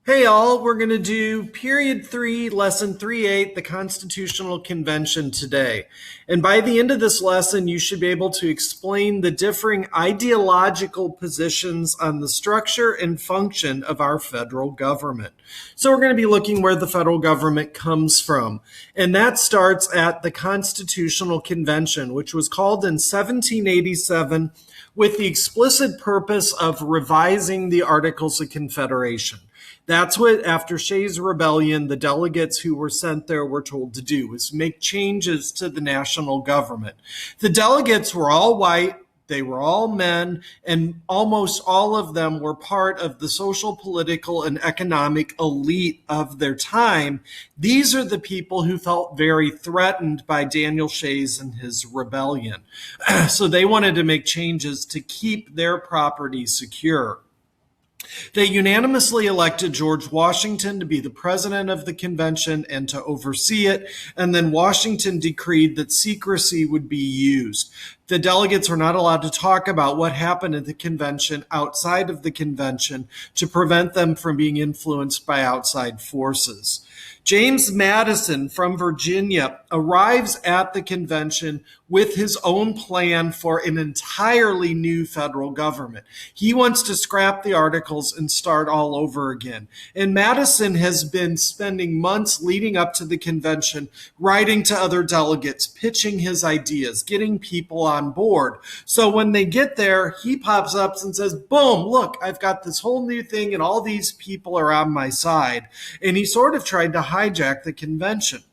Hey all, we're going to do period 3, lesson 3.8, the Constitutional Convention today. And by the end of this lesson, you should be able to explain the differing ideological positions on the structure and function of our federal government. So we're going to be looking where the federal government comes from. And that starts at the Constitutional Convention, which was called in 1787 with the explicit purpose of revising the Articles of Confederation. That's what, after Shays' Rebellion, the delegates who were sent there were told to do, was make changes to the national government. The delegates were all white, they were all men, and almost all of them were part of the social, political, and economic elite of their time. These are the people who felt very threatened by Daniel Shays and his rebellion. So they wanted to make changes to keep their property secure. They unanimously elected George Washington to be the president of the convention and to oversee it, and then Washington decreed that secrecy would be used. The delegates were not allowed to talk about what happened at the convention outside of the convention to prevent them from being influenced by outside forces. James Madison from Virginia arrives at the convention with his own plan for an entirely new federal government. He wants to scrap the articles and start all over again. And Madison has been spending months leading up to the convention, writing to other delegates, pitching his ideas, getting people on board. So when they get there, he pops up and says, boom, look, I've got this whole new thing and all these people are on my side. And he sort of tried to hijack the convention.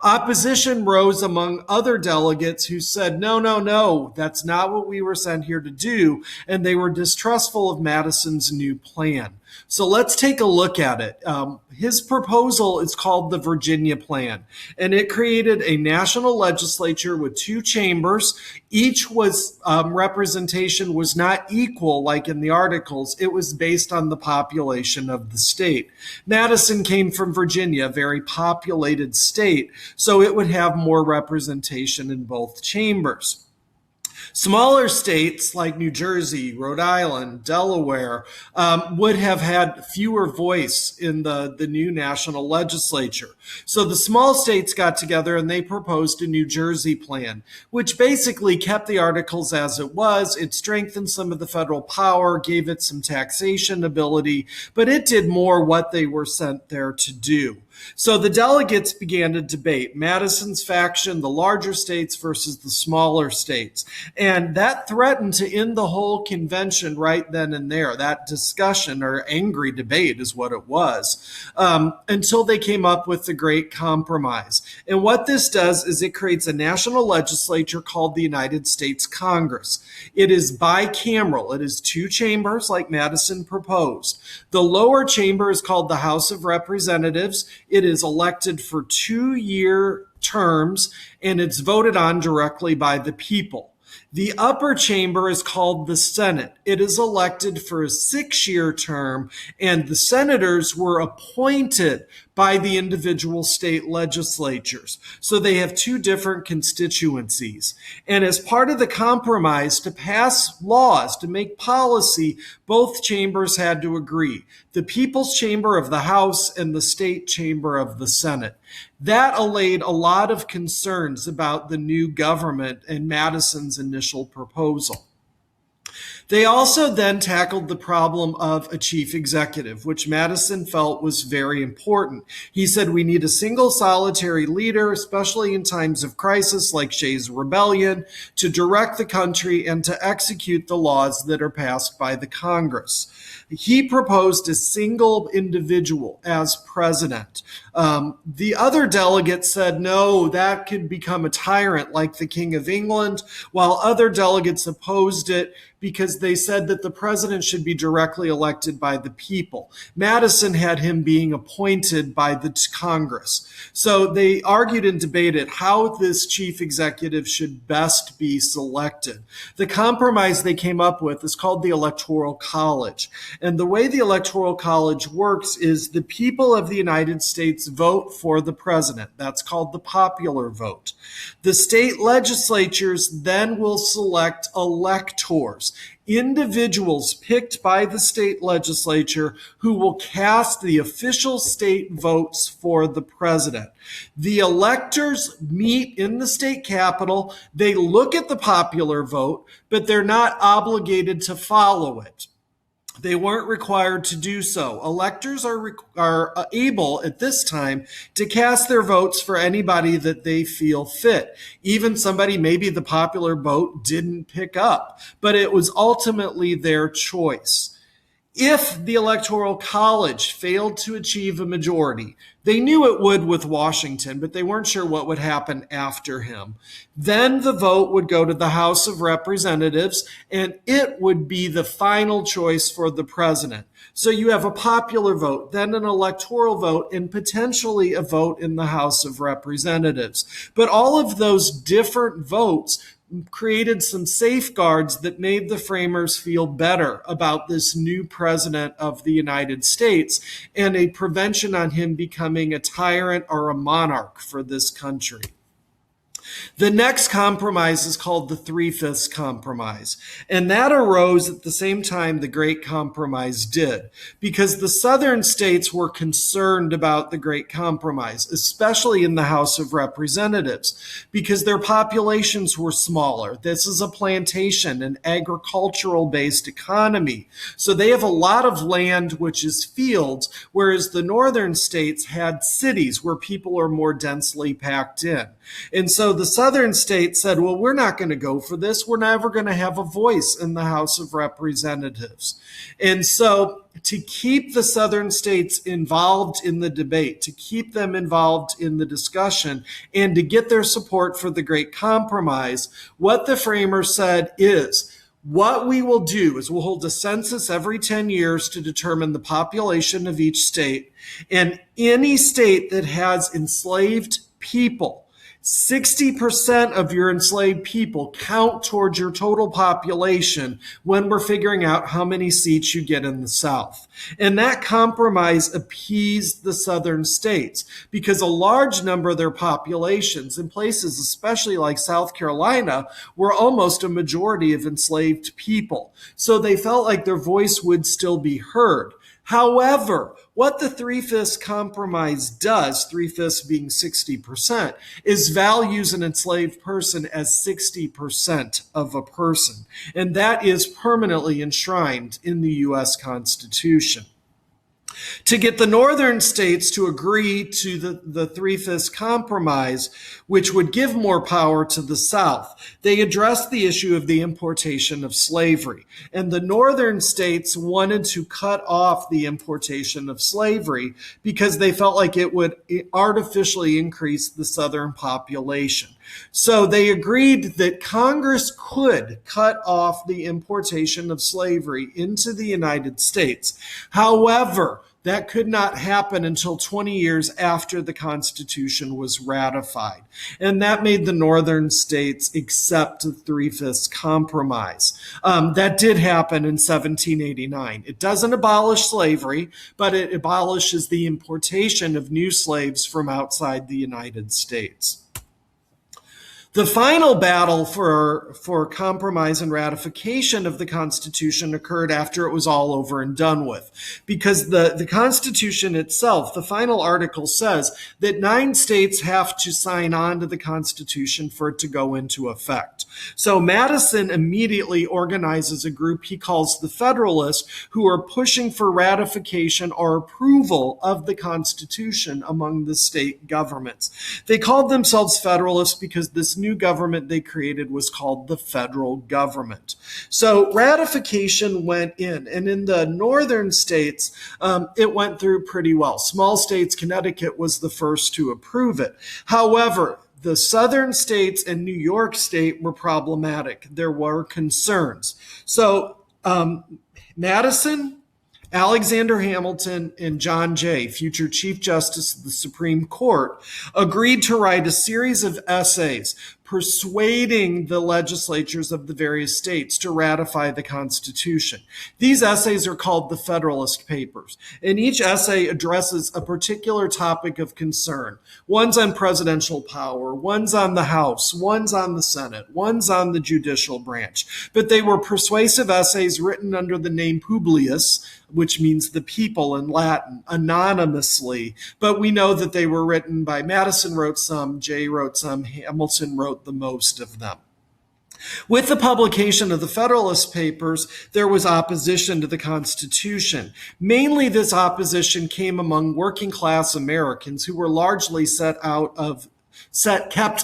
Opposition rose among other delegates who said, no, that's not what we were sent here to do, and they were distrustful of Madison's new plan. So let's take a look at it. His proposal is called the Virginia Plan, and it created a national legislature with two chambers. Each representation was not equal like in the Articles. It was based on the population of the state. Madison came from Virginia, a very populated state, so it would have more representation in both chambers. Smaller states like New Jersey, Rhode Island, Delaware would have had fewer voice in the new national legislature. So the small states got together and they proposed a New Jersey plan, which basically kept the Articles as it was. It strengthened some of the federal power, gave it some taxation ability, but it did more what they were sent there to do. So the delegates began to debate Madison's faction, the larger states versus the smaller states. And that threatened to end the whole convention right then and there. That discussion or angry debate is what it was, until they came up with the Great Compromise. And what this does is it creates a national legislature called the United States Congress. It is bicameral. It is two chambers like Madison proposed. The lower chamber is called the House of Representatives. It is elected for 2-year terms, and it's voted on directly by the people. The upper chamber is called the Senate. It is elected for a 6-year term, and the senators were appointed by the individual state legislatures. So they have two different constituencies. And as part of the compromise, to pass laws, to make policy, both chambers had to agree. The People's Chamber of the House and the State Chamber of the Senate. That allayed a lot of concerns about the new government and Madison's initial proposal. They also then tackled the problem of a chief executive, which Madison felt was very important. He said we need a single solitary leader, especially in times of crisis like Shays' Rebellion, to direct the country and to execute the laws that are passed by the Congress. He proposed a single individual as president. The other delegates said, no, that could become a tyrant like the King of England, while other delegates opposed it because they said that the president should be directly elected by the people. Madison had him being appointed by the Congress. So they argued and debated how this chief executive should best be selected. The compromise they came up with is called the Electoral College. And the way the Electoral College works is the people of the United States vote for the president. That's called the popular vote. The state legislatures then will select electors. individuals picked by the state legislature who will cast the official state votes for the president. The electors meet in the state capitol. They look at the popular vote, but they're not obligated to follow it. They weren't required to do so. Electors are able at this time to cast their votes for anybody that they feel fit. Even somebody maybe the popular vote didn't pick up, but it was ultimately their choice. If the Electoral College failed to achieve a majority, they knew it would with Washington, but they weren't sure what would happen after him. Then the vote would go to the House of Representatives, and it would be the final choice for the president. So you have a popular vote, then an electoral vote, and potentially a vote in the House of Representatives. But all of those different votes created some safeguards that made the framers feel better about this new president of the United States and a prevention on him becoming a tyrant or a monarch for this country. The next compromise is called the Three-Fifths Compromise, and that arose at the same time the Great Compromise did, because the southern states were concerned about the Great Compromise, especially in the House of Representatives, because their populations were smaller. This is a plantation, an agricultural-based economy, so they have a lot of land which is fields, whereas the northern states had cities where people are more densely packed in. And so the southern states said, well, we're not going to go for this. We're never going to have a voice in the House of Representatives. And so to keep the southern states involved in the debate, to keep them involved in the discussion, and to get their support for the Great Compromise, what the framers said is, what we will do is we'll hold a census every 10 years to determine the population of each state. And any state that has enslaved people, 60% of your enslaved people count towards your total population when we're figuring out how many seats you get in the South. And that compromise appeased the southern states because a large number of their populations in places, especially like South Carolina, were almost a majority of enslaved people. So they felt like their voice would still be heard. However, what the Three-Fifths Compromise does, three-fifths being 60%, is values an enslaved person as 60% of a person. And that is permanently enshrined in the U.S. Constitution. To get the northern states to agree to the Three-Fifths Compromise, which would give more power to the South, they addressed the issue of the importation of slavery. And the northern states wanted to cut off the importation of slavery because they felt like it would artificially increase the southern population. So they agreed that Congress could cut off the importation of slavery into the United States. However, that could not happen until 20 years after the Constitution was ratified. And that made the northern states accept the Three-Fifths Compromise. That did happen in 1789. It doesn't abolish slavery, but it abolishes the importation of new slaves from outside the United States. The final battle for compromise and ratification of the Constitution occurred after it was all over and done with, because the Constitution itself, the final article says that 9 states have to sign on to the Constitution for it to go into effect. So Madison immediately organizes a group he calls the Federalists, who are pushing for ratification or approval of the Constitution among the state governments. They called themselves Federalists because this new government they created was called the federal government. So ratification went in, and in the northern states, it went through pretty well. Small states, Connecticut was the first to approve it. However, the southern states and New York State were problematic. There were concerns. So Madison, Alexander Hamilton, and John Jay, future Chief Justice of the Supreme Court, agreed to write a series of essays persuading the legislatures of the various states to ratify the Constitution. These essays are called the Federalist Papers, and each essay addresses a particular topic of concern. One's on presidential power, one's on the House, one's on the Senate, one's on the judicial branch. But they were persuasive essays written under the name Publius, which means the people in Latin, anonymously. But we know that they were written by Madison wrote some, Jay wrote some, Hamilton wrote the most of them. With the publication of the Federalist Papers, there was opposition to the Constitution. Mainly this opposition came among working class Americans who were largely kept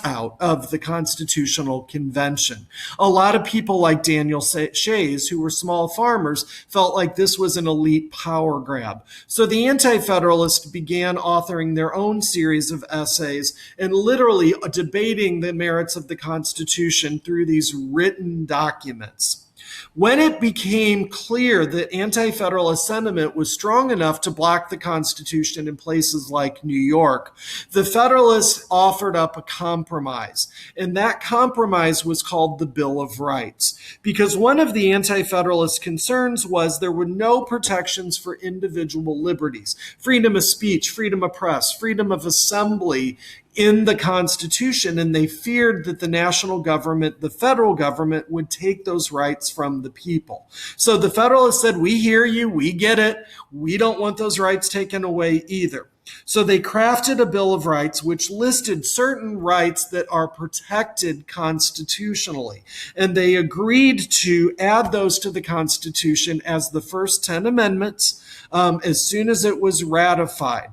out of the Constitutional Convention. A lot of people like Daniel Shays, who were small farmers, felt like this was an elite power grab. So the Anti-Federalists began authoring their own series of essays and literally debating the merits of the Constitution through these written documents. When it became clear that anti-federalist sentiment was strong enough to block the Constitution in places like New York, the Federalists offered up a compromise. And that compromise was called the Bill of Rights, because one of the anti-federalist concerns was there were no protections for individual liberties, freedom of speech, freedom of press, freedom of assembly in the Constitution, and they feared that the national government, the federal government, would take those rights from the people. So the Federalists said, we hear you, we get it, we don't want those rights taken away either. So they crafted a Bill of Rights which listed certain rights that are protected constitutionally, and they agreed to add those to the Constitution as the first 10 amendments as soon as it was ratified.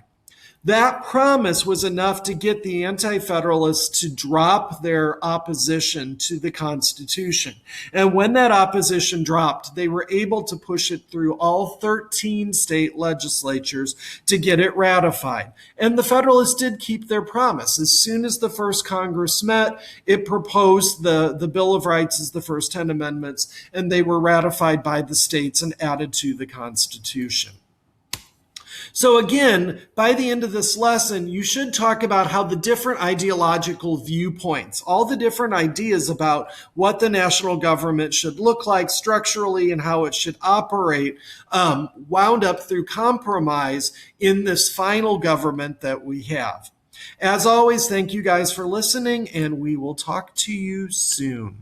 That promise was enough to get the Anti-Federalists to drop their opposition to the Constitution. And when that opposition dropped, they were able to push it through all 13 state legislatures to get it ratified. And the Federalists did keep their promise. As soon as the first Congress met, it proposed the Bill of Rights as the first 10 amendments, and they were ratified by the states and added to the Constitution. So again, by the end of this lesson, you should talk about how the different ideological viewpoints, all the different ideas about what the national government should look like structurally and how it should operate, wound up through compromise in this final government that we have. As always, thank you guys for listening, and we will talk to you soon.